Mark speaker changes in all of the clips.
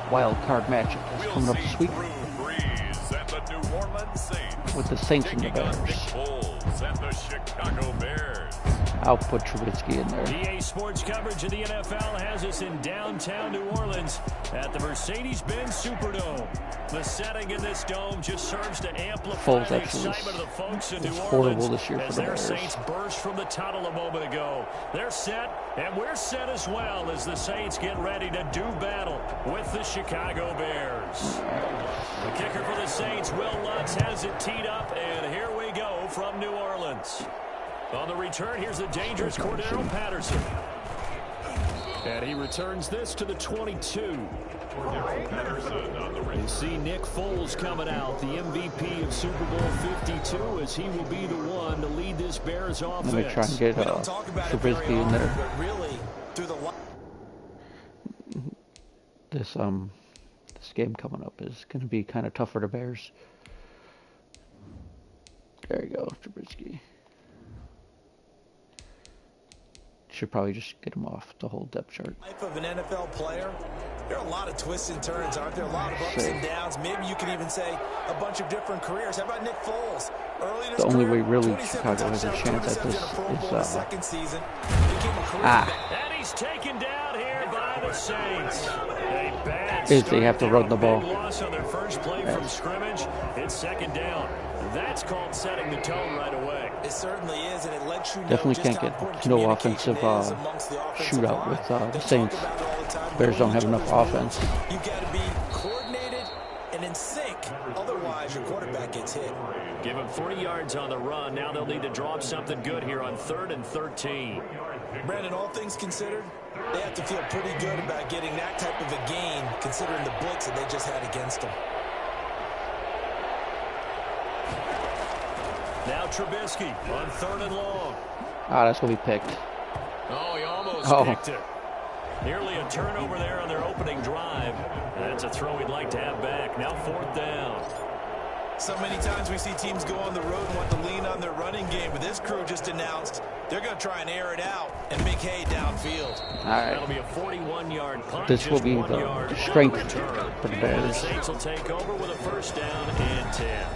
Speaker 1: Wildcard matchup that's coming up this week with the Saints and the Bears. I'll put Trubisky in there.
Speaker 2: EA Sports coverage of the NFL has us in downtown New Orleans at the Mercedes-Benz Superdome. The setting in this dome just serves to amplify the excitement of the folks in New Orleans
Speaker 1: this year
Speaker 2: as
Speaker 1: for the
Speaker 2: their
Speaker 1: Bears.
Speaker 2: Saints burst from the tunnel a moment ago. They're set, and we're set as well as the Saints get ready to do battle with the Chicago Bears. The kicker for the Saints, Will Lutz, has it teed up, and here we go from New Orleans. On the return, here's the dangerous Cordero Patterson. And he returns this to the 22. You see Nick Foles coming out, the MVP of Super Bowl 52, as he will be the one to lead this Bears offense.
Speaker 1: Let me try and get Trubisky in there. This game coming up is going to be kind of tough for the Bears. There you go, Trubisky. Should probably just get him off the whole depth chart.
Speaker 3: Life of an NFL player, there are a lot of twists and turns, aren't there? A lot of ups and downs. Maybe you could even say a bunch of different careers. How about Nick Foles? Early in his
Speaker 1: the only
Speaker 3: career,
Speaker 1: way really Chicago has a chance at this
Speaker 2: And he's taken down here by the Saints.
Speaker 1: is they have to run the ball.
Speaker 2: Loss on their first play from scrimmage. It's second down. That's called setting the tone right away.
Speaker 3: It certainly is, and it lets you know
Speaker 1: Definitely can't get no offensive shootout with the Saints. Bears don't have enough offense.
Speaker 3: You've got to be coordinated and in sync. Otherwise, your quarterback gets hit.
Speaker 2: Give him 40 yards on the run. Now they'll need to draw up something good here on 3rd and 13.
Speaker 3: Brandon, all things considered, they have to feel pretty good about getting that type of a gain, considering the blitz that they just had against them.
Speaker 2: Now Trubisky on 3rd and long.
Speaker 1: That's going to be picked.
Speaker 2: Oh, he almost picked it. Nearly a turnover there on their opening drive. That's a throw we'd like to have back. Now 4th down.
Speaker 3: So many times we see teams go on the road and want to lean on their running game, but this crew just announced they're going to try and air it out and make hay downfield.
Speaker 1: All right.
Speaker 2: That'll be a 41-yard punt.
Speaker 1: This will be the strength for the Bears.
Speaker 2: The Saints will take over with a 1st down and 10.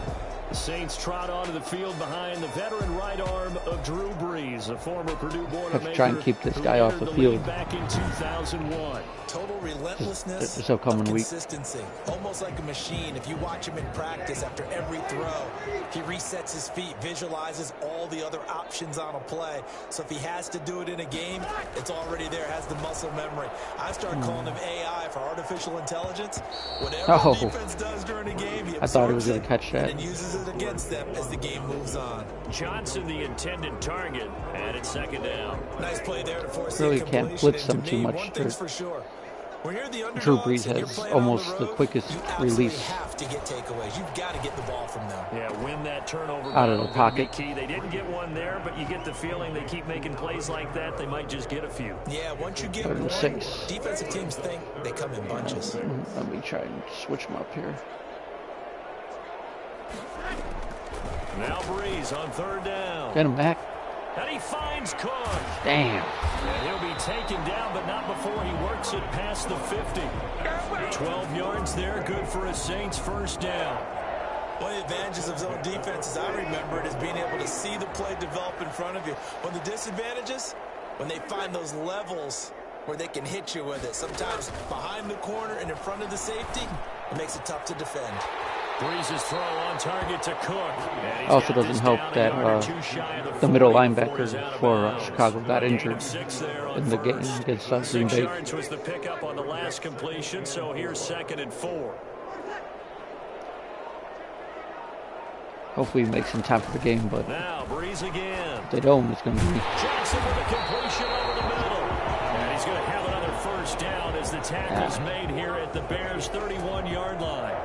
Speaker 2: The Saints trot onto the field behind the veteran right arm of Drew Brees, a former Purdue Boilermaker.
Speaker 1: Have to try and keep this guy off the field.
Speaker 2: Back in 2001.
Speaker 3: Total relentlessness
Speaker 1: this upcoming week.
Speaker 3: Consistency. Almost like a machine. If you watch him in practice after every throw, he resets his feet, visualizes all the other options on a play. So if he has to do it in a game, it's already there, has the muscle memory. I start calling him AI for artificial intelligence. Whatever the defense does during a game, he
Speaker 1: I thought he was going to catch that.
Speaker 3: and uses it against them as the game moves on.
Speaker 2: Johnson, the intended target, and it's 2nd down.
Speaker 3: Nice play there to force
Speaker 1: Really
Speaker 3: the
Speaker 1: can't blitz them too much.
Speaker 3: One thing's for sure. When you're the
Speaker 1: Drew
Speaker 3: underdogs
Speaker 1: Brees
Speaker 3: and you're
Speaker 1: has
Speaker 3: playing on
Speaker 1: almost
Speaker 3: the
Speaker 1: the
Speaker 3: road,
Speaker 1: quickest
Speaker 3: you absolutely
Speaker 1: release
Speaker 3: have to get takeaways. You've got to get the ball from them.
Speaker 2: Yeah, win that turnover
Speaker 1: out of the pocket.
Speaker 2: Key. They didn't get one there, but you get the feeling they keep making plays like that, they might just get a few.
Speaker 3: Yeah, once you get one, defensive teams think they come in bunches.
Speaker 1: Let me try and switch them up here.
Speaker 2: Now Brees on 3rd down.
Speaker 1: Get him back.
Speaker 2: And he finds Cook.
Speaker 1: Damn.
Speaker 2: And he'll be taken down, but not before he works it past the 50. 12 yards there, good for a Saints 1st down.
Speaker 3: One of the advantages of zone defense, as I remember it, is being able to see the play develop in front of you. One of the disadvantages, when they find those levels where they can hit you with it. Sometimes behind the corner and in front of the safety, it makes it tough to defend.
Speaker 2: Brees' throw on target to Cook.
Speaker 1: Also doesn't help that the middle linebacker for Chicago got injured in the game against Green Bay.
Speaker 2: 6 yards was the pickup on the last completion, so here's 2nd and 4.
Speaker 1: Hopefully he makes some time for the game, but
Speaker 2: now Brees again.
Speaker 1: If they don't, it's going to be...
Speaker 2: Johnson with a completion over the middle. And he's going to have another 1st down as the tackle's made here at the Bears' 31-yard line.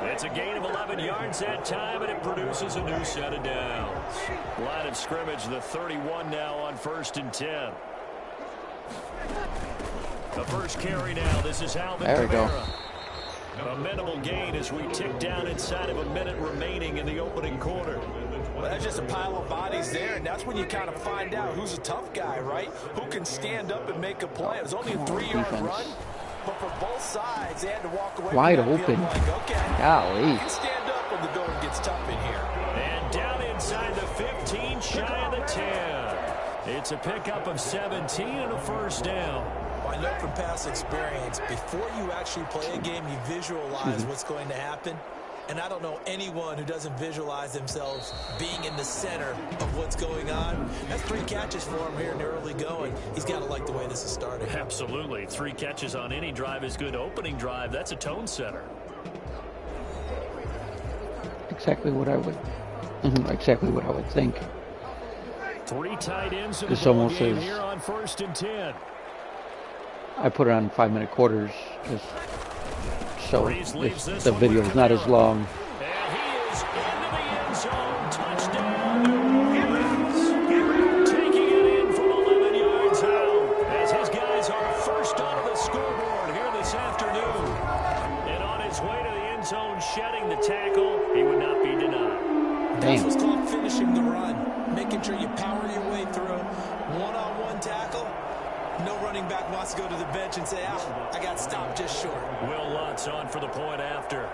Speaker 2: It's a gain of 11 yards that time, and it produces a new set of downs. Line of scrimmage, the 31 now on 1st and 10. The first carry now. This is Alvin
Speaker 1: There we go.
Speaker 2: A minimal gain as we tick down inside of a minute remaining in the opening quarter.
Speaker 3: Well, that's just a pile of bodies there, and that's when you kind of find out who's a tough guy, right? Who can stand up and make a play. It was only a 3-yard run, But for both sides, they had to walk away
Speaker 1: wide
Speaker 3: from that
Speaker 1: open.
Speaker 3: field like, okay,
Speaker 1: Golly.
Speaker 3: you can stand up when the going gets tough in here.
Speaker 2: And down inside the 15, shy of the 10. It's a pickup of 17 and a first down.
Speaker 3: I know from past experience, before you actually play a game, you visualize what's going to happen. And I don't know anyone who doesn't visualize themselves being in the center of what's going on. That's 3 catches for him here in the early going. He's got to like the way this is starting.
Speaker 2: Absolutely. 3 catches on any drive is good. Opening drive, that's a tone setter.
Speaker 1: Exactly what I would think.
Speaker 2: 3 tight ends in
Speaker 1: This
Speaker 2: the ball
Speaker 1: almost
Speaker 2: game
Speaker 1: is-
Speaker 2: here on 1st and 10.
Speaker 1: I put it on 5-minute quarters just so
Speaker 2: Breeze leaves this
Speaker 1: the
Speaker 2: one
Speaker 1: video
Speaker 2: with
Speaker 1: is not as
Speaker 2: Kamara.
Speaker 1: long.
Speaker 2: And he is into the end zone. Touchdown, New Orleans. Taking it in from 11 yards out as his guys are first onto the scoreboard here this afternoon. And on his way to the end zone, shedding the tackle, he would not be denied.
Speaker 3: That's what's called finishing the run. Making sure you power your way through. One-on-one tackle. No running back wants to go to the bench and say, I got stopped just short.
Speaker 2: Will Lutz on for the point after.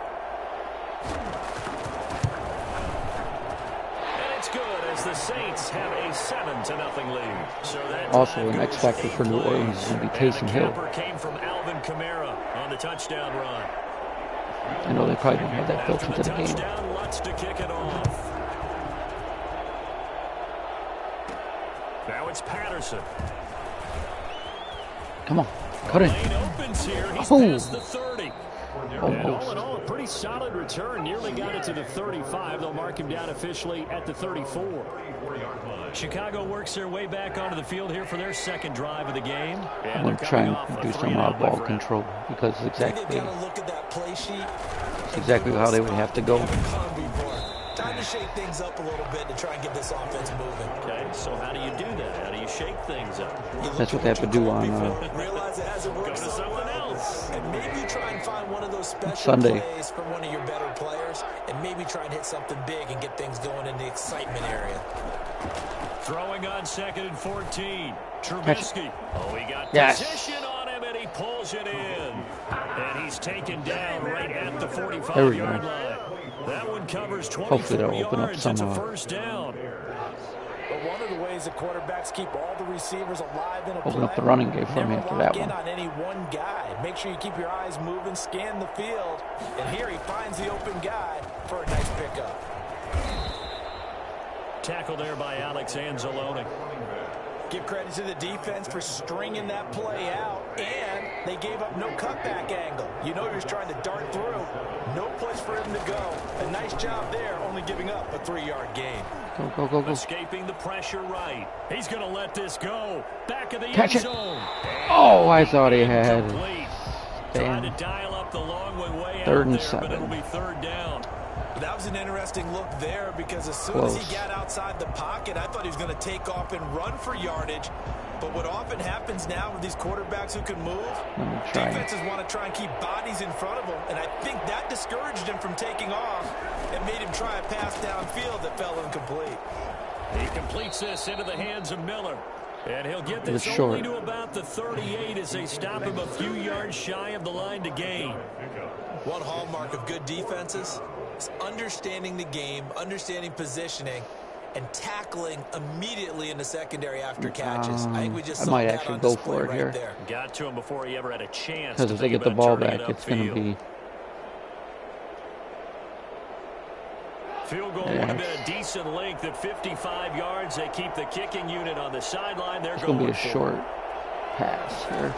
Speaker 2: And it's good as the Saints have a 7-0 lead. So that
Speaker 1: Also, an X factor for New Orleans is going to be Taysom Hill.
Speaker 2: capper came from Alvin Kamara on the touchdown run.
Speaker 1: I know they probably don't have that built
Speaker 2: After
Speaker 1: into
Speaker 2: the
Speaker 1: the game.
Speaker 2: touchdown, Lutz to kick it off. Now it's Patterson.
Speaker 1: Come on, cut it.
Speaker 2: Lane opens here. He's
Speaker 1: Oh.
Speaker 2: past the 30. And all in
Speaker 1: Almost.
Speaker 2: all, a pretty solid return. Nearly got it to the 35. They'll mark him down officially at the 34. Chicago works their way back onto the field here for their second drive of the game.
Speaker 1: I'm going to try and do some ball control because
Speaker 3: I think
Speaker 1: exactly
Speaker 3: they've got to look at that play sheet.
Speaker 1: it's exactly how they would have to go.
Speaker 3: Time to shake things up a little bit to try and get this offense moving.
Speaker 2: Okay, so how do you do that? How do you shake things up?
Speaker 1: That's what they have to do on
Speaker 3: Realize it hasn't
Speaker 2: Go
Speaker 3: worked
Speaker 2: to
Speaker 3: so
Speaker 2: something
Speaker 3: well.
Speaker 2: else.
Speaker 3: And maybe try and find one of those special
Speaker 1: Sunday.
Speaker 3: plays from one of your better players, and maybe try and hit something big and get things going in the excitement area.
Speaker 2: Throwing on 2nd and 14. Trubisky. Oh, he got
Speaker 1: Yes.
Speaker 2: position on him, and he pulls it in. And he's taken down right at the
Speaker 1: There we go.
Speaker 2: 45-yard line. That one covers 24
Speaker 1: Hopefully that'll open up
Speaker 2: yards.
Speaker 1: some
Speaker 2: It's a first down.
Speaker 3: But one of the ways that quarterbacks keep all the receivers alive in a
Speaker 1: Open
Speaker 3: play,
Speaker 1: up the running game for me
Speaker 3: never
Speaker 1: after
Speaker 3: lock
Speaker 1: that
Speaker 3: in
Speaker 1: one.
Speaker 3: on any one guy. Make sure you keep your eyes moving, scan the field, and here he finds the open guy for a nice pickup.
Speaker 2: Tackled there by Alex Anzalone.
Speaker 3: Give credit to the defense for stringing that play out, and they gave up no cutback angle. You know he was trying to dart through. No place for him to go. A nice job there, only giving up a 3-yard gain.
Speaker 1: Go, go, go, go.
Speaker 2: Escaping the pressure right. He's going to let this go. Back of the
Speaker 1: Catch
Speaker 2: end
Speaker 1: it.
Speaker 2: zone.
Speaker 1: Oh, I thought he had.
Speaker 2: Complete. Trying to
Speaker 1: Damn.
Speaker 2: dial up the long one way
Speaker 1: Third
Speaker 2: out
Speaker 1: and
Speaker 2: there,
Speaker 1: 7.
Speaker 2: but it'll be 3rd down.
Speaker 3: That was an interesting look there because as soon
Speaker 1: Close.
Speaker 3: as he got outside the pocket, I thought he was going to take off and run for yardage. But what often happens now with these quarterbacks who can move,
Speaker 1: Let me try.
Speaker 3: defenses want to try and keep bodies in front of them. And I think that discouraged him from taking off and made him try a pass downfield that fell incomplete.
Speaker 2: He completes this into the hands of Miller. And he'll get this
Speaker 1: It's
Speaker 2: only
Speaker 1: short.
Speaker 2: to about the 38 as they stop him a few yards shy of the line to gain.
Speaker 3: One hallmark of good defenses is understanding the game, understanding positioning, and tackling immediately in the secondary after catches. I think we just
Speaker 1: I
Speaker 3: saw
Speaker 1: might
Speaker 3: that
Speaker 1: actually
Speaker 3: on
Speaker 1: go
Speaker 3: display
Speaker 1: for it
Speaker 3: right
Speaker 1: here.
Speaker 3: there.
Speaker 2: Got to him before he ever had a chance.
Speaker 1: Because
Speaker 2: to
Speaker 1: if they
Speaker 2: think
Speaker 1: get the
Speaker 2: about
Speaker 1: ball
Speaker 2: turning
Speaker 1: back,
Speaker 2: it
Speaker 1: it's going to
Speaker 2: upfield.
Speaker 1: be.
Speaker 2: Field goal would have been a decent length at 55 yards. They keep the kicking unit on the sideline. They're
Speaker 1: It's going to be a
Speaker 2: for it.
Speaker 1: short pass here.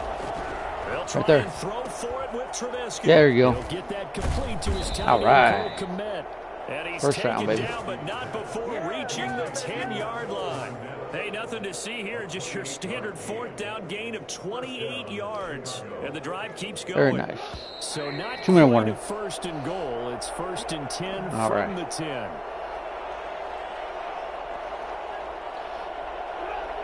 Speaker 2: They'll try
Speaker 1: Right there.
Speaker 2: and throw for it with Trubisky.
Speaker 1: There you go.
Speaker 2: He'll get that complete to his tight
Speaker 1: All
Speaker 2: end,
Speaker 1: right.
Speaker 2: Cole Kmet. And he's
Speaker 1: First
Speaker 2: taken
Speaker 1: round, baby.
Speaker 2: down, but not before reaching the 10-yard line. Hey, nothing to see here. Just your standard 4th down gain of 28 yards. And the drive keeps going.
Speaker 1: Very nice.
Speaker 2: So not
Speaker 1: 2-minute
Speaker 2: quite
Speaker 1: warning.
Speaker 2: a 1st and goal. It's 1st and 10
Speaker 1: All
Speaker 2: from
Speaker 1: right.
Speaker 2: the 10.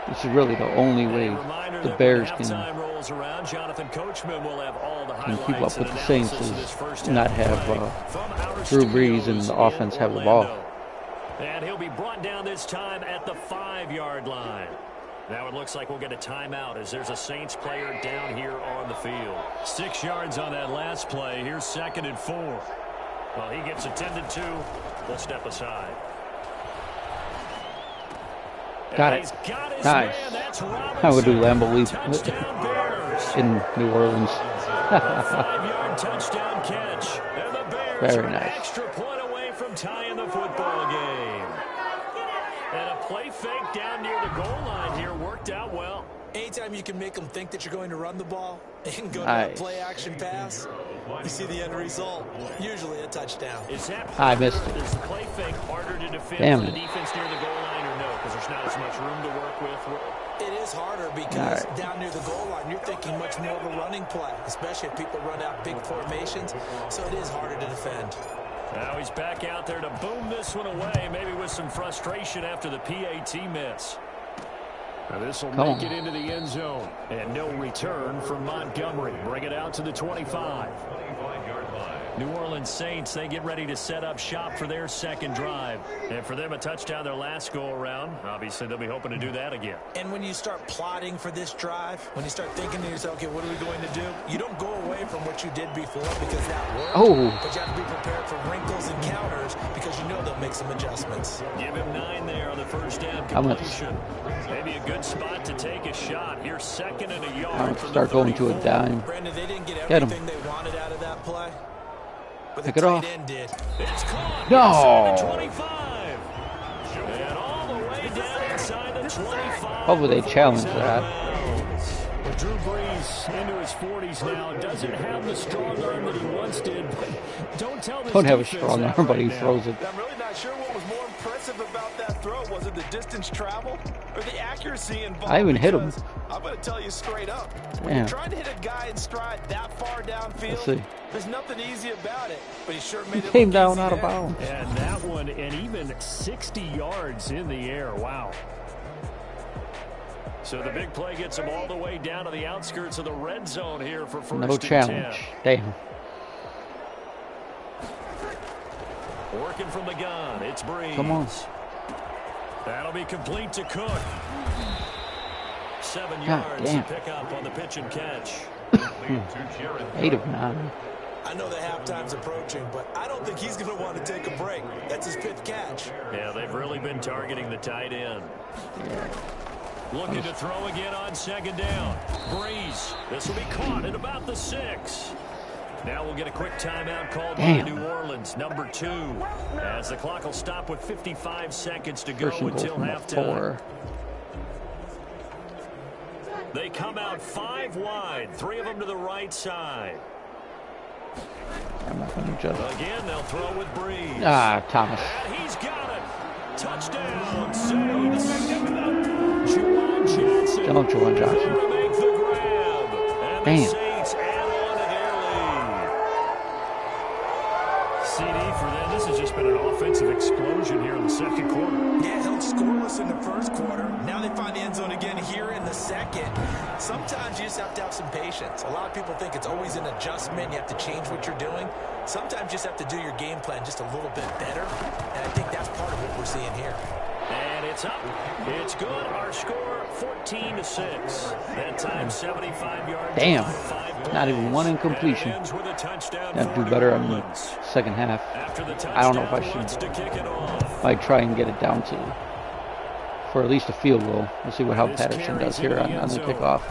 Speaker 1: This is really the only way
Speaker 2: A reminder
Speaker 1: the
Speaker 2: that
Speaker 1: Bears
Speaker 2: when
Speaker 1: can
Speaker 2: halftime rolls around, Jonathan Coachman will have all the
Speaker 1: keep up
Speaker 2: highlights
Speaker 1: with
Speaker 2: and
Speaker 1: the Saints
Speaker 2: analysis of this
Speaker 1: is
Speaker 2: first
Speaker 1: not
Speaker 2: half
Speaker 1: have
Speaker 2: play from our
Speaker 1: Drew Brees and
Speaker 2: studios
Speaker 1: the
Speaker 2: in
Speaker 1: offense have the ball.
Speaker 2: Orlando. And he'll be brought down this time at the 5-yard line. Now it looks like we'll get a timeout as there's a Saints player down here on the field. 6 yards on that last play. Here's 2nd and 4. Well, he gets attended to. We'll step aside.
Speaker 1: Got it. Nice. I would do Lambeau Leap in New Orleans.
Speaker 2: 5-yard touchdown catch. And the Bears
Speaker 1: Very
Speaker 2: are
Speaker 1: nice.
Speaker 2: an extra point away from tying the football game. And a play fake down near the goal line here worked out well.
Speaker 3: Anytime you can make them think that you're going to run the ball and go to a play-action pass, you see the end result. Usually a touchdown.
Speaker 2: Is that
Speaker 1: I missed it.
Speaker 2: Is the play fake harder to defend
Speaker 1: Damn
Speaker 2: for the
Speaker 1: it.
Speaker 2: defense near the goal line or no? Because there's not as much room to work with.
Speaker 3: It is harder because down near the goal line, you're thinking much more of a running play, especially if people run out big formations. So it is harder to defend.
Speaker 2: Now he's back out there to boom this one away, maybe with some frustration after the PAT miss. Now this will make it into the end zone. And no return from Montgomery. Bring it out to the 25. New Orleans Saints, they get ready to set up shop for their second drive. And for them, a touchdown their last go-around. Obviously, they'll be hoping to do that again.
Speaker 3: And when you start plotting for this drive, when you start thinking to yourself, okay, what are we going to do? You don't go away from what you did before because that worked. But you have to be prepared for wrinkles and counters because you know they'll make some adjustments.
Speaker 2: Give him 9 there on the first down completion. Maybe a good spot to take a shot. Here's 2nd and a yard.
Speaker 1: Start going to a dime.
Speaker 3: Brandon, they didn't get everything they wanted out of that play.
Speaker 1: Pick it off.
Speaker 2: It's caught.
Speaker 1: No.
Speaker 2: 25. And all the way down inside the 25.
Speaker 1: Hopefully they challenge that.
Speaker 2: Well, Drew Brees into his 40s now doesn't have the strong arm that he once did. Don't tell this
Speaker 1: Don't have a
Speaker 2: defense
Speaker 1: strong
Speaker 2: that
Speaker 1: arm, but
Speaker 2: right
Speaker 1: he
Speaker 2: now.
Speaker 1: throws it.
Speaker 4: I'm really not sure what was more impressive about that throw. Was it the distance travel or the accuracy involved?
Speaker 1: I even hit him.
Speaker 4: I'm going to tell you straight up. When you're trying to hit a guy in stride that far downfield, there's nothing easy about it. But he sure made it
Speaker 1: came
Speaker 4: look
Speaker 1: down
Speaker 4: easy
Speaker 1: out of
Speaker 4: there.
Speaker 1: bounds.
Speaker 2: And that one, and even 60 yards in the air. Wow. So the big play gets him all the way down to the outskirts of the red zone here for first
Speaker 1: No
Speaker 2: and
Speaker 1: challenge.
Speaker 2: 10.
Speaker 1: Damn.
Speaker 2: Working from the gun, it's Brees.
Speaker 1: Come on.
Speaker 2: That'll be complete to Cook. 7 yards to pick up on the pitch and catch.
Speaker 1: 8 of 9.
Speaker 3: I know the halftime's approaching, but I don't think he's going to want to take a break. That's his 5th catch.
Speaker 2: Yeah, they've really been targeting the tight end. Looking to throw again on 2nd down. Brees. This will be caught at about the 6. Now we'll get a quick timeout called by New Orleans, number 2. As the clock will stop with 55 seconds to go until halftime. They come out 5 wide, 3 of them to the right side.
Speaker 1: I'm not going to judge.
Speaker 2: Again, they'll throw with Brees.
Speaker 1: Thomas.
Speaker 2: And he's got it. Touchdown, Saints. Juwan Johnson.
Speaker 1: Juwan Johnson.
Speaker 2: To make the grab. And the Saints add on to their lead. CD for them. This has just been an offensive explosion here in the second quarter.
Speaker 3: Yeah, held scoreless in the first quarter. Now they find the end zone again here in the second. Sometimes you just have to have some patience. A lot of people think it's always an adjustment. You have to change what you're doing. Sometimes you just have to do your game plan just a little bit better. And I think that's part of what we're seeing here.
Speaker 2: And it's up. It's good. Our score, 14-6. That time, 75 yards.
Speaker 1: Damn. Not even one incompletion. Got to do better on the second half. I don't know if I should. Might try and get it down to for at least a field goal. We'll see what Hal Patterson does here on the kickoff.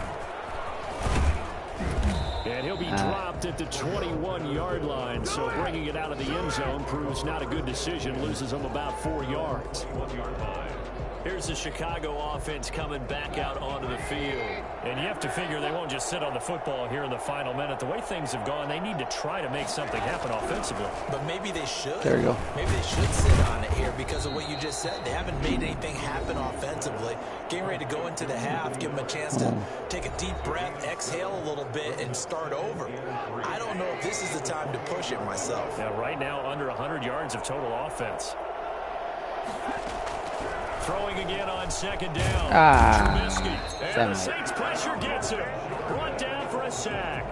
Speaker 2: And he'll be dropped at the 21-yard line, so bringing it out of the end zone proves not a good decision. Loses him about 4 yards. Here's the Chicago offense coming back out onto the field. And you have to figure they won't just sit on the football here in the final minute. The way things have gone, they need to try to make something happen offensively.
Speaker 3: But maybe they should.
Speaker 1: There you go.
Speaker 3: Maybe they should sit on it here because of what you just said. They haven't made anything happen offensively. Getting ready to go into the half, give them a chance to take a deep breath, exhale a little bit, and start over. I don't know if this is the time to push it myself.
Speaker 2: Now, right now, under 100 yards of total offense. Throwing again on 2nd down. And the Saints pressure gets him. Brought down for a sack.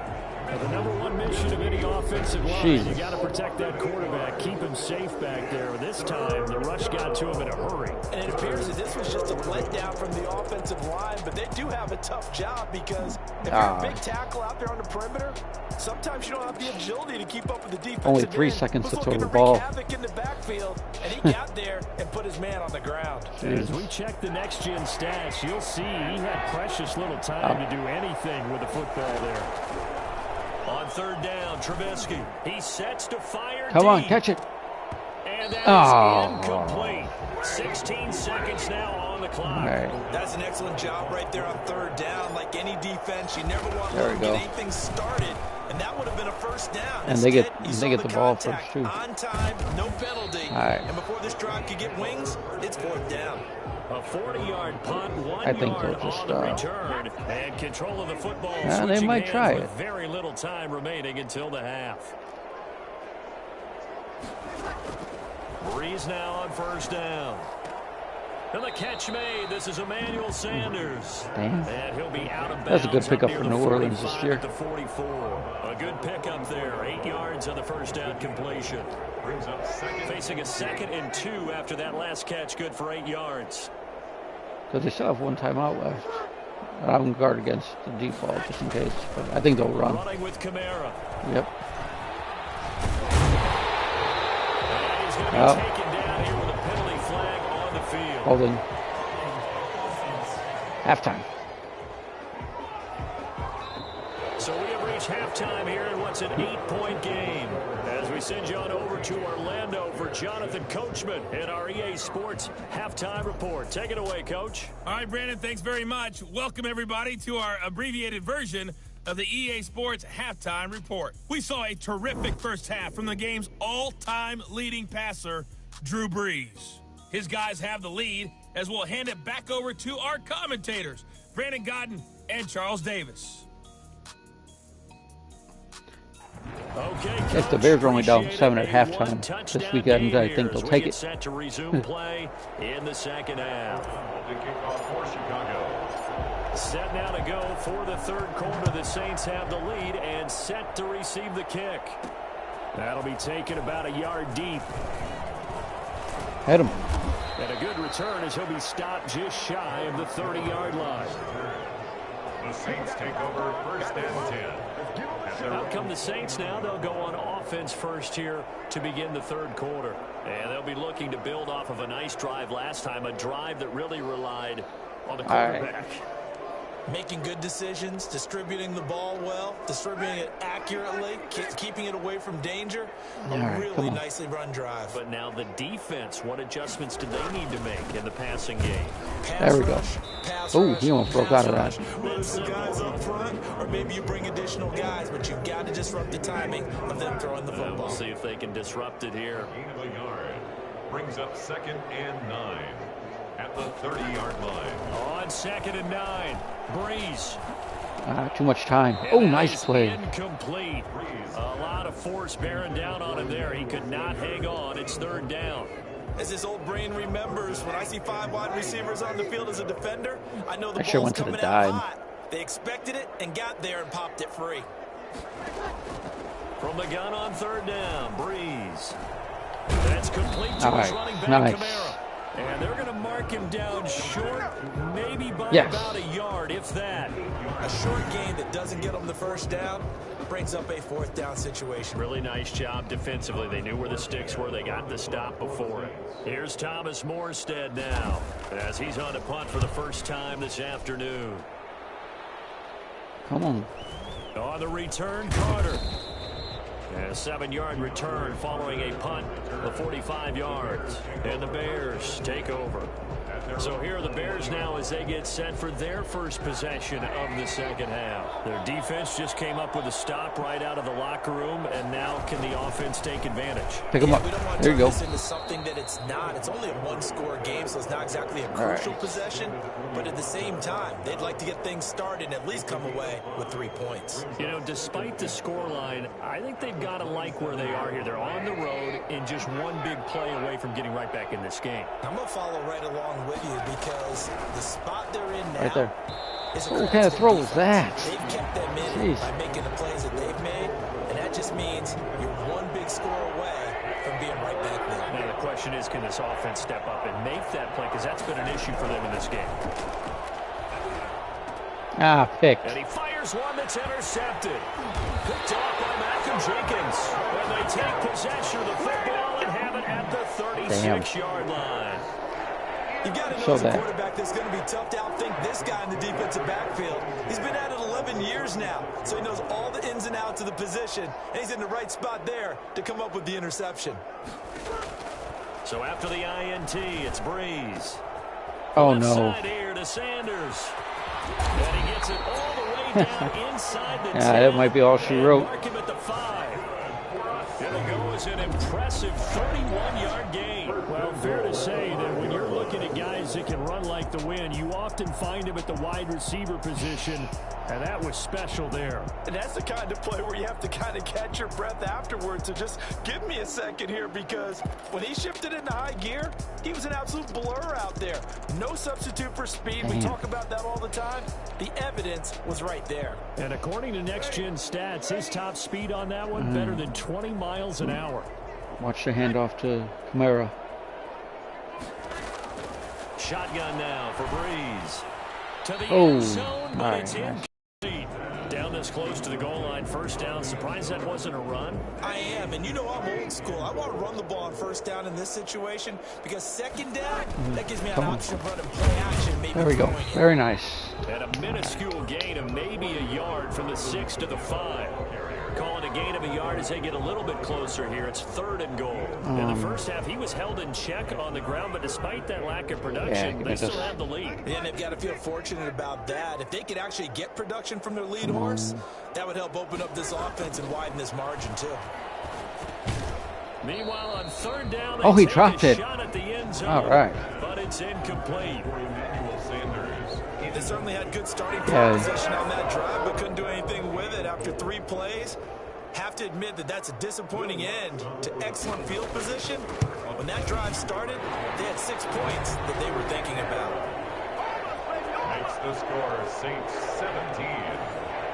Speaker 2: Now, the #1 mission of any offense offensive line. You got to protect that quarterback, keep him safe back there. This time, the rush got to him in a hurry.
Speaker 4: And it appears that this was just a letdown from the offensive line, but they do have a tough job because if you're a big tackle out there on the perimeter, sometimes you don't have the agility to keep up with the defense.
Speaker 1: Only 3 seconds to throw the ball.
Speaker 4: In the backfield, and he got there and put his man on the ground.
Speaker 2: As we check the next-gen stats, you'll see he had precious little time to do anything with the football there. On third down, Trubisky. He sets to fire.
Speaker 1: Come on, catch it.
Speaker 2: And that is incomplete. 16 seconds now on the clock.
Speaker 1: Right.
Speaker 3: That's an excellent job right there on third down. Like any defense, you never want to get anything started, and that would have been a first down.
Speaker 1: And they get the ball first too.
Speaker 3: On time, no penalty.
Speaker 1: All right.
Speaker 3: And before this drive could get wings, it's fourth down.
Speaker 2: A 40-yard punt, 1
Speaker 1: I think
Speaker 2: yard
Speaker 1: they'll just
Speaker 2: on the return, and control of the football.
Speaker 1: They might try it.
Speaker 2: Very little time remaining until the half. Breeze now on first down. And the catch made. This is Emmanuel Sanders.
Speaker 1: Damn.
Speaker 2: And he'll be out of bounds.
Speaker 1: That's a good pickup for New Orleans this year.
Speaker 2: At the 44. A good pickup there. 8 yards on the first down completion. Facing a 2nd and 2 after that last catch. Good for 8 yards.
Speaker 1: So they still have 1 timeout left. I won't guard against the default just in case, but I think they'll run.
Speaker 2: Running with Kamara.
Speaker 1: Yep.
Speaker 2: And he's going to be taken down here with a penalty flag on the field.
Speaker 1: Holding. Halftime.
Speaker 2: So we have reached halftime here in what's an 8-point game. As we send you on over to Orlando for Jonathan Coachman in our EA Sports Halftime Report. Take it away, Coach.
Speaker 5: All right, Brandon, thanks very much. Welcome, everybody, to our abbreviated version of the EA Sports Halftime Report. We saw a terrific first half from the game's all-time leading passer, Drew Brees. His guys have the lead as we'll hand it back over to our commentators, Brandon Godden and Charles Davis.
Speaker 2: Okay,
Speaker 1: If the Bears are only down 7 at halftime this weekend, I think they'll take it.
Speaker 2: Set to resume play in the second half. Set now to go for the third quarter. The Saints have the lead and set to receive the kick. That'll be taken about a yard deep.
Speaker 1: Hit him.
Speaker 2: And a good return as he'll be stopped just shy of the 30-yard line.
Speaker 6: The Saints take over first and 10.
Speaker 2: Out come the Saints now. They'll go on offense first here to begin the third quarter. And they'll be looking to build off of a nice drive last time, a drive that really relied on the quarterback.
Speaker 3: Making good decisions, distributing the ball well, distributing it accurately, keeping it away from danger. A really nicely run drive.
Speaker 2: But now the defense, what adjustments do they need to make in the passing game?
Speaker 1: There we go. Oh, he almost broke out of that.
Speaker 3: Whether it's the guys up front or maybe you bring additional guys, but you've got to disrupt the timing of them throwing the football.
Speaker 2: We'll see if they can disrupt it here.
Speaker 6: Gain of a yard brings up 2nd and 9 at the 30-yard line.
Speaker 2: On 2nd and 9, Breeze.
Speaker 1: Too much time. Oh, nice play.
Speaker 2: Incomplete. A lot of force bearing down on him there. He could not hang on. It's third down.
Speaker 3: As his old brain remembers, when I see 5 wide receivers on the field as a defender, I know the ball's coming out hot. They expected it and got there and popped it free.
Speaker 2: From the gun on third down, Breeze. That's complete to his running back, Kamara. And they're going to mark him down short, maybe by about a yard, if that.
Speaker 3: A short gain that doesn't get them the first down brings up a 4th down situation.
Speaker 2: Really nice job defensively. They knew where the sticks were. They got the stop before it. Here's Thomas Morstead now as he's on to punt for the first time this afternoon.
Speaker 1: Come on.
Speaker 2: On the return, Carter. And a 7-yard return following a punt of 45 yards. And the Bears take over. So here are the Bears now as they get set for their first possession of the second half. Their defense just came up with a stop right out of the locker room, and now can the offense take advantage?
Speaker 1: Pick them up. There you go.
Speaker 3: This into something that it's not. It's only a 1-score game, so it's not exactly a crucial possession. But at the same time, they'd like to get things started and at least come away with 3 points.
Speaker 2: You know, despite the scoreline, I think they've got to like where they are here. They're on the road and just one big play away from getting right back in this game.
Speaker 3: I'm going to follow right along with you because the spot they're in now.
Speaker 1: Right there. What kind of throw was that?
Speaker 3: They've kept them in by making the plays that they've made, and that just means you're one big score away from being right back there.
Speaker 2: Now the question is, can this offense step up and make that play? Because that's been an issue for them in this game.
Speaker 1: Ah, picked.
Speaker 2: And he fires one that's intercepted. Picked off by Malcolm Jenkins. And they take possession of the football and have it at the 36-yard line.
Speaker 3: You've got to know as a quarterback that's going to be tough to outthink this guy in the defensive backfield. He's been at it 11 years now, so he knows all the ins and outs of the position, and he's in the right spot there to come up with the interception.
Speaker 2: So after the INT, it's Breeze.
Speaker 1: Oh, no.
Speaker 2: Side here to Sanders. And he gets it all the way down inside the 10.
Speaker 1: Yeah, that might be all she wrote.
Speaker 2: Mark him at the 5. There we go, is an impressive 31-yard gain. Well, fair to say that when you're looking at guys that can run like the wind, you often find them at the wide receiver position, and that was special there.
Speaker 4: And that's the kind of play where you have to kind of catch your breath afterwards. So just give me a second here, because when he shifted into high gear, he was an absolute blur out there. No substitute for speed. We talk about that all the time. The evidence was right there.
Speaker 2: And according to Next Gen Stats, his top speed on that one better than 20 miles an hour.
Speaker 1: Watch the handoff to Kamara.
Speaker 2: Shotgun now for Breeze. To the end zone, but it's incomplete. Down this close to the goal line, first down. Surprised that wasn't a run?
Speaker 3: I am, and you know I'm old school. I want to run the ball on first down in this situation, because second down, that gives me an option of running play action. Maybe
Speaker 1: there we go. Very nice.
Speaker 2: And a minuscule gain of maybe a yard from the 6 to the 5. Calling a gain of a yard as they get a little bit closer here. It's 3rd and goal. In the first half, he was held in check on the ground, but despite that lack of production, they still have the lead.
Speaker 3: And they've got to feel fortunate about that. If they could actually get production from their lead horse, that would help open up this offense and widen this margin too.
Speaker 2: Meanwhile, on 3rd down,
Speaker 1: he dropped it.
Speaker 2: Shot at the end zone,
Speaker 1: all right.
Speaker 2: But it's incomplete.
Speaker 3: They certainly had good starting position on that drive, but couldn't do anything with it after 3 plays. Have to admit that that's a disappointing end to excellent field position. When that drive started, they had 6 points that they were thinking about.
Speaker 6: Makes the score Saints 17.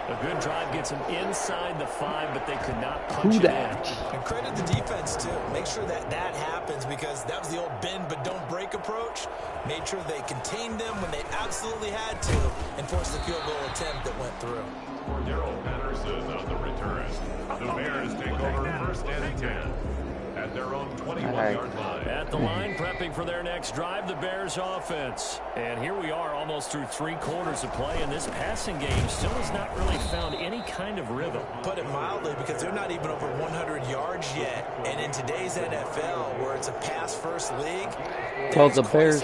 Speaker 2: A good drive gets them inside the 5, but they could not punch it in.
Speaker 3: And credit the defense, too. Make sure that that happens, because that was the old bend but don't break approach. Made sure they contained them when they absolutely had to and forced the field goal attempt that went through.
Speaker 6: Cordero Patterson on the return. The Bears take over 1st and 10 at their own 21-yard line.
Speaker 2: At the line, prepping for their next drive, the Bears offense. And here we are almost through 3 quarters of play, and this passing game still has not really found any kind of rhythm.
Speaker 3: Put it mildly, because they're not even over 100 yards yet. And in today's NFL, where it's a pass-first league,
Speaker 1: well, the Bears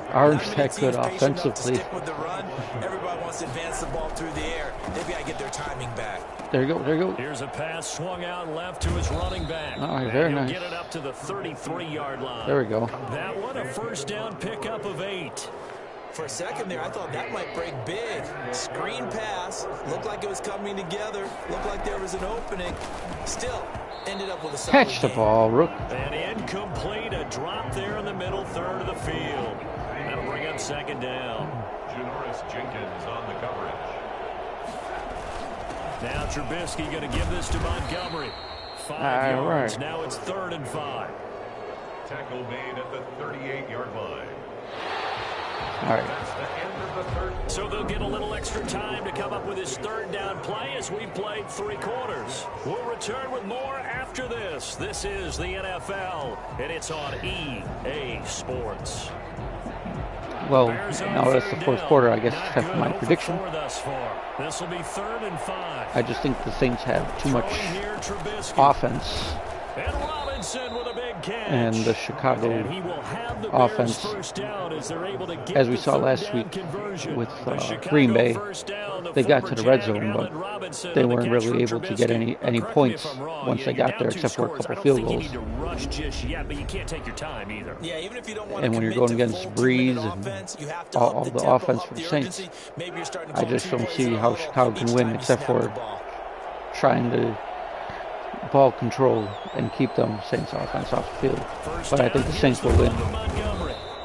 Speaker 1: aren't that good offensively.
Speaker 3: Stick with the run. Everybody wants to advance the ball through the air. They've got to get their timing back.
Speaker 1: There you go, there you go.
Speaker 2: Here's a pass swung out left to his running back.
Speaker 1: Oh, very nice.
Speaker 2: Get it up to the 33-yard line.
Speaker 1: There we go.
Speaker 2: That one, a first down pickup of 8.
Speaker 3: For a second there, I thought that might break big. Screen pass. Looked like it was coming together. Looked like there was an opening. Still, ended up with a solid
Speaker 1: Catch the
Speaker 3: game.
Speaker 1: ball, Rook.
Speaker 2: And incomplete. A drop there in the middle third of the field. That'll bring up 2nd down.
Speaker 6: Janoris Jenkins on the coverage.
Speaker 2: Now Trubisky going to give this to Montgomery. 5 yards.
Speaker 1: Right.
Speaker 2: Now it's 3rd and 5.
Speaker 6: Tackle made at the 38-yard line.
Speaker 1: All right.
Speaker 6: That's the end of the 3rd.
Speaker 2: So they'll get a little extra time to come up with his 3rd down play as we've played 3 quarters. We'll return with more after this. This is the NFL, and it's on EA Sports.
Speaker 1: Well, now that's the 4th quarter. I guess it's time for my prediction.
Speaker 2: This will be 3rd and 5.
Speaker 1: I just think the Saints have too much offense.
Speaker 2: And Robinson with a big catch.
Speaker 1: And the Chicago offense, as we saw last week with Green Bay, they got to the red zone, but they weren't really able to get any points once they got there, except for a couple field goals. And when you're going against Breeze and all the offense for the Saints, I just don't see how Chicago can win, except for trying to ball control and keep them Saints offense off the field. But I think the Saints will win.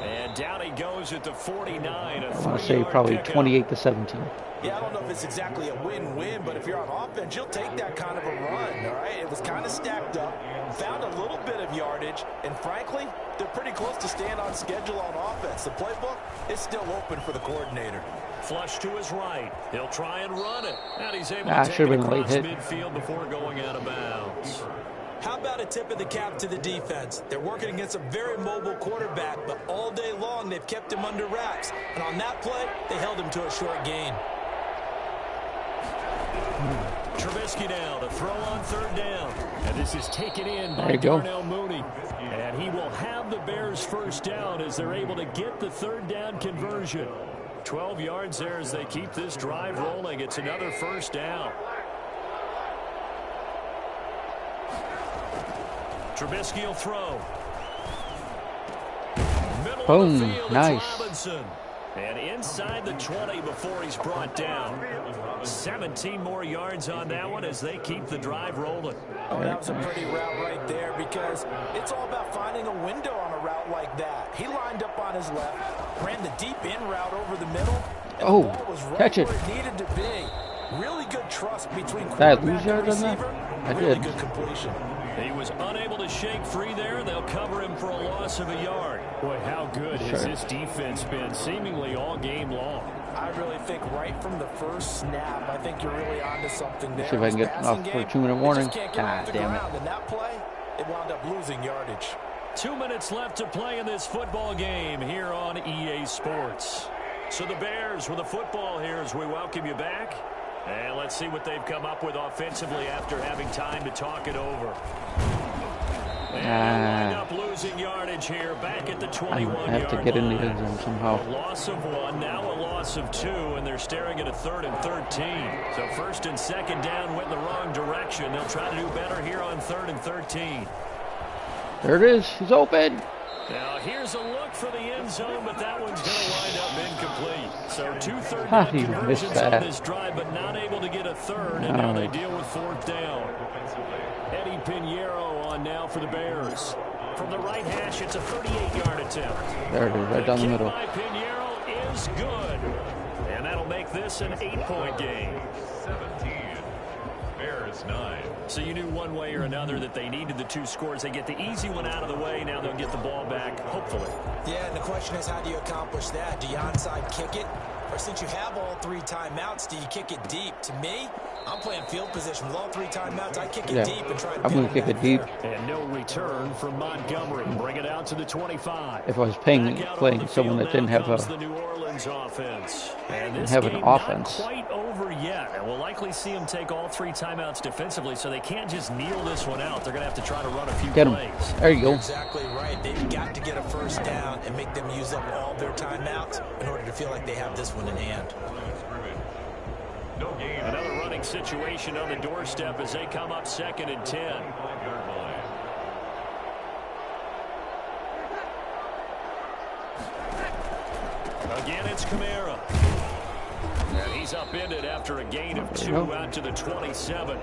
Speaker 2: And down he goes moves it to 49.
Speaker 1: I want to say probably 28-17.
Speaker 3: Yeah, I don't know if it's exactly a win-win, but if you're on offense, you'll take that kind of a run, all right? It was kind of stacked up, found a little bit of yardage, and frankly, they're pretty close to staying on schedule on offense. The playbook is still open for the coordinator.
Speaker 2: Flush to his right. He'll try and run it. And he's able to take it across midfield before going out of bounds.
Speaker 3: How about a tip of the cap to the defense? They're working against a very mobile quarterback, but all day long they've kept him under wraps. And on that play, they held him to a short gain.
Speaker 2: Trubisky now to throw on third down. And this is taken in by Darnell Mooney. And he will have the Bears first down as they're able to get the third down conversion. 12 yards there as they keep this drive rolling. It's another first down. Trubisky will throw.
Speaker 1: Boom, nice.
Speaker 2: Robinson. And inside the 20 before he's brought down. 17 more yards on that one as they keep the drive rolling.
Speaker 3: Oh, that was a pretty route right there because it's all about finding a window on a route like that. He lined up on his left, ran the deep in route over the middle, and the ball was right
Speaker 1: catch it.
Speaker 3: where it needed to be. Really good trust between
Speaker 1: Did I lose
Speaker 3: quarterback and
Speaker 1: yards on that?
Speaker 3: receiver.
Speaker 1: I
Speaker 3: Really
Speaker 1: did.
Speaker 3: good completion.
Speaker 2: He was unable to shake free there. They'll cover him for a loss of a yard. Boy, how good has this defense been seemingly all game long.
Speaker 3: I really think right from the first snap, I think you're really onto something there.
Speaker 1: See if I can get off for a 2-minute warning.
Speaker 3: Ah,
Speaker 1: damn it.
Speaker 3: And that play, it wound up losing yardage.
Speaker 2: 2 minutes left to play in this football game here on EA Sports. So the Bears with the football here as we welcome you back. And let's see what they've come up with offensively after having time to talk it over. And wind up losing yardage here back at the 21-yard line.
Speaker 1: I have to get in the end zone somehow.
Speaker 2: A loss of 1, now a loss of 2, and they're staring at a 3rd and 13. So first and second down went in the wrong direction. They'll try to do better here on 3rd and 13.
Speaker 1: There it is. He's open.
Speaker 2: Now here's a look for the end zone, but that one's going to wind up incomplete. So 2 third down conversions on this drive, but not able to get a third, and now they deal with 4th down. Eddie Pinheiro on now for the Bears. From the right hash, it's a 38-yard attempt.
Speaker 1: There it is, right down the middle.
Speaker 2: By Pinheiro is good, and that'll make this an 8-point game.
Speaker 6: 17, Bears 9.
Speaker 2: So you knew one way or another that they needed the 2 scores. They get the easy one out of the way. Now they'll get the ball back, hopefully.
Speaker 3: Yeah, and the question is, how do you accomplish that? Do you onside kick it? Or since you have all 3 timeouts, do you kick it deep? To me, I'm playing field position with all 3 timeouts. I kick it deep and try to
Speaker 1: I'm going to kick it deep.
Speaker 2: And no return from Montgomery. Bring it out to the 25.
Speaker 1: If I was playing someone that didn't have
Speaker 2: the New Orleans offense. And this
Speaker 1: have an
Speaker 2: game
Speaker 1: offense.
Speaker 2: Not quite over yet. And we'll likely see them take all 3 timeouts defensively, so they can't just kneel this one out. They're going to have to try to run a few plays.
Speaker 1: There you go.
Speaker 3: You're exactly right. They've got to get a first down and make them use up all their timeouts in order to feel like they have this one in hand.
Speaker 2: Another running situation on the doorstep as they come up 2nd and 10. Again, it's Kamara. And he's upended after a gain of 2 out to the 27.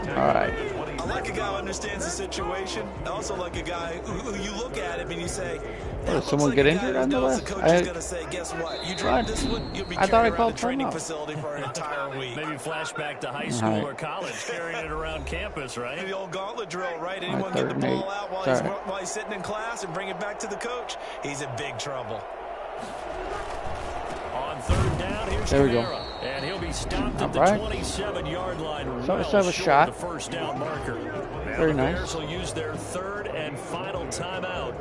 Speaker 1: All right.
Speaker 3: I like a guy who understands the situation. I also like a guy who you look at him and you say,
Speaker 1: Did someone get injured on the left?
Speaker 3: Guess what? You drop this one, you'll be
Speaker 1: I thought I called
Speaker 3: the training
Speaker 1: timeout.
Speaker 3: facility for an entire week.
Speaker 2: Maybe flashback to high school or college, carrying it around campus, right?
Speaker 3: The old gauntlet drill, right? Anyone get the ball out while he's sitting in class and bring it back to the coach, he's in big trouble.
Speaker 2: On 3rd down, here's
Speaker 1: there we go.
Speaker 2: And he'll be stopped at the 27-yard line.
Speaker 1: So let's have a shot.
Speaker 2: The first down marker.
Speaker 1: Very
Speaker 2: the
Speaker 1: nice.
Speaker 2: Bears will use their 3rd and final timeout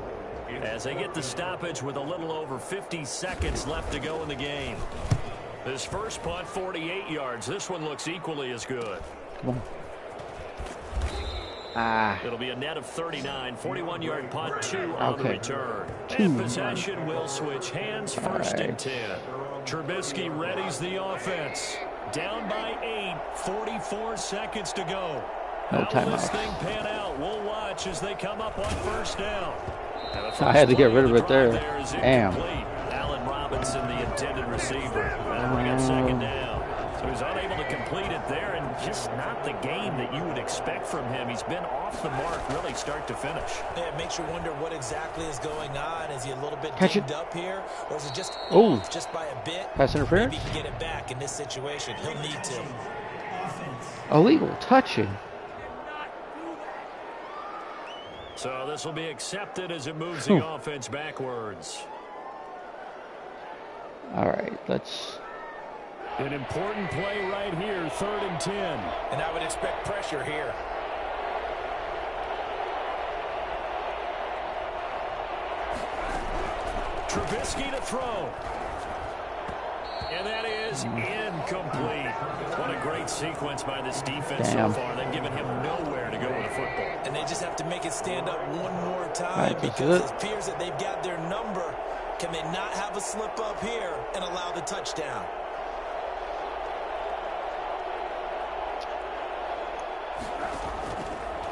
Speaker 2: as they get the stoppage with a little over 50 seconds left to go in the game. This first punt, 48 yards. This one looks equally as good.
Speaker 1: Come on.
Speaker 2: It'll be a net of 39, 41-yard punt, 2 on the return. And possession will switch hands, 1st and 10. Trubisky readies the offense. Down by 8, 44 seconds to go.
Speaker 1: No
Speaker 2: How will this
Speaker 1: timeout.
Speaker 2: thing pan out? We'll watch as they come up on 1st down.
Speaker 1: I had to get rid of it there. Damn.
Speaker 2: Allen Robinson, the intended receiver. And we got 2nd down. So he's unable to complete it there, and just not the game that you would expect from him. He's been off the mark really start to finish.
Speaker 3: Yeah, it makes you wonder what exactly is going on. Is he a little bit dinged up here, or is it just off just by a bit?
Speaker 1: Pass interference?
Speaker 3: Maybe he can get it back in this situation. He'll need to.
Speaker 1: Illegal touching.
Speaker 2: So this will be accepted as it moves the offense backwards.
Speaker 1: All right, let's...
Speaker 2: An important play right here, 3rd and 10.
Speaker 3: And I would expect pressure here.
Speaker 2: Trubisky to throw. And that is incomplete. What a great sequence by this defense so far. They've given him nowhere to go with the football.
Speaker 3: And they just have to make it stand up one more time because it appears that they've got their number. Can they not have a slip up here and allow the touchdown?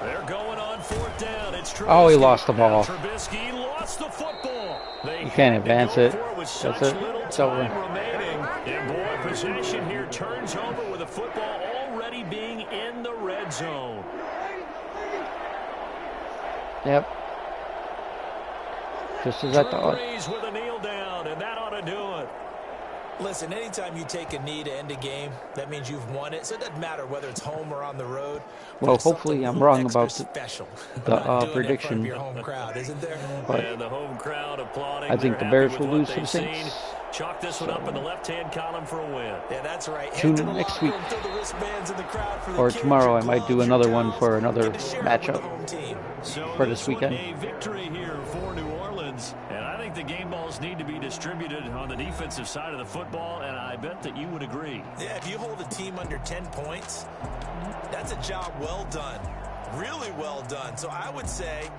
Speaker 2: They're going on 4th down. It's Trubisky.
Speaker 1: Oh, he lost the ball.
Speaker 2: Trubisky lost the football.
Speaker 1: You can't advance it. That's it. It's over.
Speaker 2: Remaining. And boy, possession here turns over with the football already being in the red zone.
Speaker 1: Yep. Just as I thought.
Speaker 2: With a kneel down, and that ought to do it.
Speaker 3: Listen, anytime you take a knee to end a game, that means you've won it. So it doesn't matter whether it's home or on the road.
Speaker 1: Well, hopefully I'm wrong about the prediction.
Speaker 3: Your home crowd, isn't there?
Speaker 1: But
Speaker 2: the home crowd applauding.
Speaker 1: I think the Bears will lose to the Saints.
Speaker 2: Chalk this one up in the left-hand column for a win.
Speaker 3: Yeah, that's right.
Speaker 1: Tune in next week. Or tomorrow I might do another one for another matchup for this weekend.
Speaker 2: A victory here for New Orleans. And I think the game balls need to be distributed on the defensive side of the football, and I bet that you would agree.
Speaker 3: Yeah, if you hold a team under 10 points, that's a job well done. Really well done. So I would say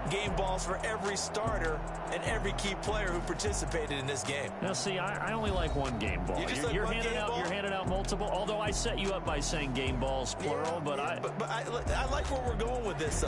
Speaker 3: game balls for every starter and every key player who participated in this game.
Speaker 2: Now, see, I only like one game ball. You're handing out multiple, although I set you up by saying game balls, plural, but I like where we're going with this.